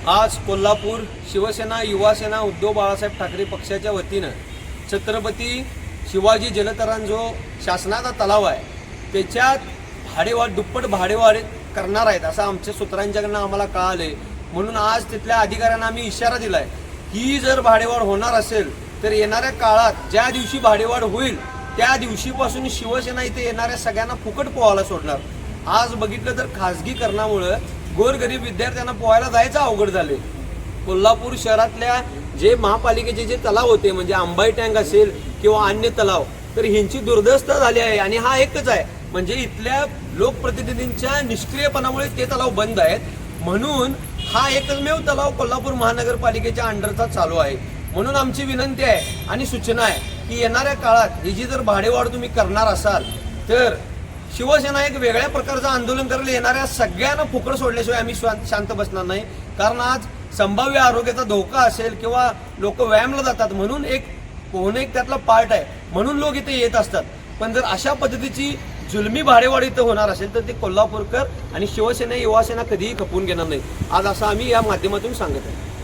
आज कोल्हापूर शिवसेना युवासेना उद्धव बाळासाहेब ठाकरे पक्षाच्या वतीनं छत्रपती शिवाजी जलतरण जो शासनाचा तलाव आहे त्याच्यात भाडेवाढ दुप्पट भाडेवाढ करणार आहेत असं आमच्या सूत्रांच्याकडनं आम्हाला कळाले। म्हणून आज तिथल्या अधिकाऱ्यांना आम्ही इशारा दिलाय की जर भाडेवाढ होणार असेल तर येणाऱ्या काळात ज्या दिवशी भाडेवाढ होईल त्या दिवशीपासून शिवसेना इथे येणाऱ्या सगळ्यांना फुकट पोहायला सोडणार। आज बघितलं तर खासगीकरणामुळे गोरगरीब विद्यार्थ्यांना पोहायला जायचं अवघड झाले। कोल्हापूर शहरातल्या जे महापालिकेचे जे तलाव होते म्हणजे अंबाई टँक असेल किंवा अन्य तलाव तर ह्यांची दुर्दशा झाली आहे आणि हा एकच आहे म्हणजे इथल्या लोकप्रतिनिधींच्या निष्क्रियपणामुळे ते तलाव बंद आहेत। म्हणून हा एकमेव तलाव कोल्हापूर महानगरपालिकेच्या अंडरचा चालू आहे। म्हणून आमची विनंती आहे आणि सूचना आहे की येणाऱ्या काळात ही जी जर भाडेवाढ तुम्ही करणार असाल तर शिवसेना एक वेगळ्या प्रकारचं आंदोलन करायला येणाऱ्या सगळ्यांना फुकट सोडल्याशिवाय आम्ही शांत बसणार नाही। कारण आज संभाव्य आरोग्याचा धोका असेल किंवा लोक व्यायामला जातात म्हणून एक पोहणं एक त्यातला पार्ट आहे म्हणून लोक इथे येत असतात। पण जर अशा पद्धतीची जुलमी भाडेवाढ इथं होणार असेल तर ते कोल्हापूरकर आणि शिवसेना युवासेना कधीही खपवून घेणार नाही। आज असं आम्ही या माध्यमातून सांगत आहे।